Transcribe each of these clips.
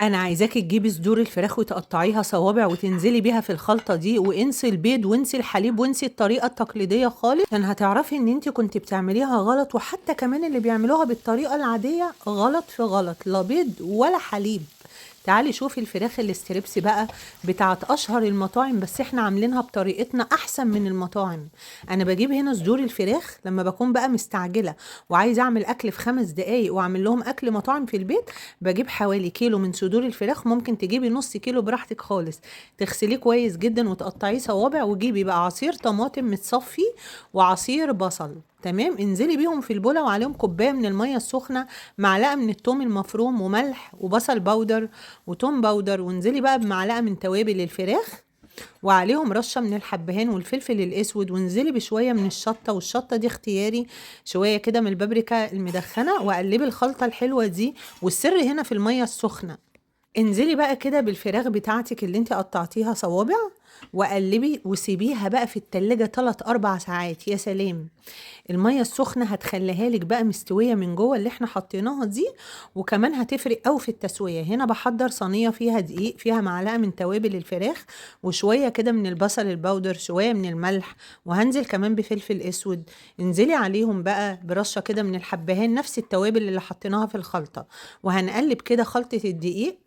أنا عايزاكِ تجيبي صدور الفراخ وتقطّعيها صوابع وتنزلي بيها في الخلطة دي، وانسي البيض وانسي الحليب وانسي الطريقة التقليدية خالص، عشان هتعرفي إن أنتِ كنتِ بتعمليها غلط، وحتى كمان اللي بيعملوها بالطريقة العادية غلط في غلط، لا بيض ولا حليب. تعالي شوفي الفراخ الاستريبس بقى بتاعة أشهر المطاعم، بس إحنا عاملينها بطريقتنا أحسن من المطاعم. أنا باجيب هنا صدور الفراخ لمّا باكون بقى مستعجلة وعايزة أعمل أكل في 5 دقايق وأعمل لهم أكل مطاعم في البيت، باجيب حوالي كيلو من صدور الفراخ، ممكن تجيبي نص كيلو براحتك خالص، تغسليه كويس جدا وتقطعيه صوابع، وجيبي بقى عصير طماطم متصفي وعصير بصل. تمام، انزلي بيهم في البوله وعليهم كوبايه من الميه السخنه، معلقه من التوم المفروم وملح وبصل باودر وتوم باودر، وانزلي بقى بمعلقه من توابل الفراخ وعليهم رشة من الحبهان والفلفل الأسود، وانزلي بشوية من الشطة، والشطة دي اختياري، شوية كده من البابريكا المدخنة، وقلبي الخلطة الحلوة دي. والسر هنا في المية السخنة. انزلي بقى كده بالفراخ بتاعتك اللي انت قطعتيها صوابع، وقلبي وسيبيها بقى في التلاجة 3 4 ساعات. يا سلام، المية السخنة هتخليها لك بقى مستوية من جوه اللي احنا حطيناها دي، وكمان هتفرق قوي في التسوية. هنا بحضر صينية فيها دقيق، فيها معلقة من توابل الفراخ، وشوية كده من البصل البودر، شوية من الملح، وهنزل كمان بفلفل اسود. انزلي عليهم بقى برشة كده من الحبهان، نفس التوابل اللي حطيناها في الخلطة، وهنقلب كده خلطة الدقيق.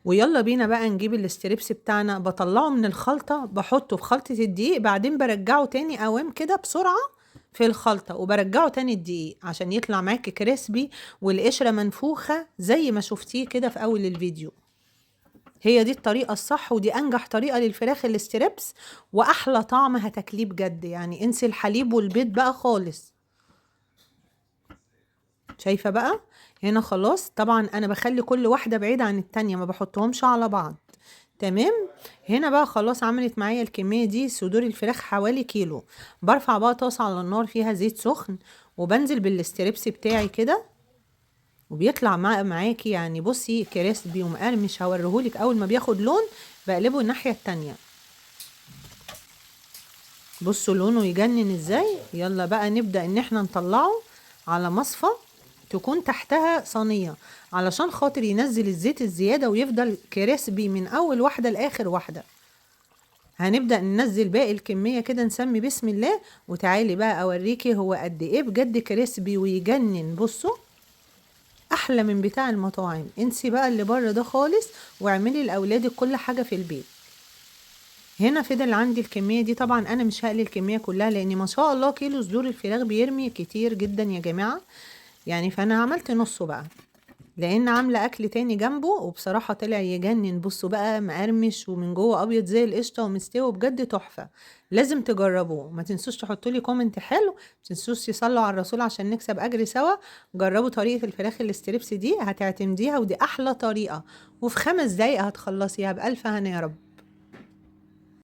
ويلا بينا بقى نجيب الاستريبس بتاعنا، بطلعه من الخلطة بحطه في خلطة الدقيق، بعدين برجعه تاني قوام كده بسرعة في الخلطة، وبرجعه تاني الدقيق عشان يطلع معاكي كريسبي والقشرة منفوخة زي ما شفتيه كده في أول الفيديو. هي دي الطريقة الصح، ودي أنجح طريقة للفراخ الاستريبس، وأحلى طعم هتاكليه بجد. يعني انسي الحليب والبيض بقى خالص. شايفة بقى؟ هنا خلاص، طبعا انا بخلي كل واحدة بعيدة عن التانية، ما بحطهمش على بعض. تمام. هنا بقى خلاص عملت معايا الكمية دي، صدور الفراخ حوالي كيلو. برفع بقى طاسة على النار فيها زيت سخن، وبنزل بالاستريبس بتاعي كده، وبيطلع معاكي يعني بصي كريسبي ومقرمش. هوريهولك اول ما بياخد لون بقلبه الناحية التانية. بصوا لونه يجنن ازاي. يلا بقى نبدأ ان احنا نطلعه على مصفى تكون تحتها صينية، علشان خاطر ينزل الزيت الزيادة ويفضل كريسبي من اول واحدة لاخر واحدة. هنبدأ ننزل باقي الكمية كده، نسمي بسم الله، وتعالي بقى اوريكي هو قد ايه بجد كريسبي ويجنن. بصوا، احلى من بتاع المطاعم. انسي بقى اللي بره ده خالص، واعملي لاولادك كل حاجة في البيت. هنا فضل عندي الكمية دي، طبعا انا مش هقلي الكمية كلها لان ما شاء الله كيلو صدور الفراخ بيرمي كتير جدا يا جماعة. يعني فانا عملت نصه بقى، لان عامله اكل تاني جنبه، وبصراحه طلع يجنن. بصوا بقى مقرمش ومن جوه ابيض زي القشطه ومستوي بجد تحفه. لازم تجربوه. ما تنسوش تحطوا لي كومنت حلو، ما تنسوش تصلوا على الرسول عشان نكسب اجر سوا. جربوا طريقه الفراخ الاستريبس دي، هتعتمديها، ودي احلى طريقه، وفي 5 دقايق هتخلصيها بالف هنا يا رب.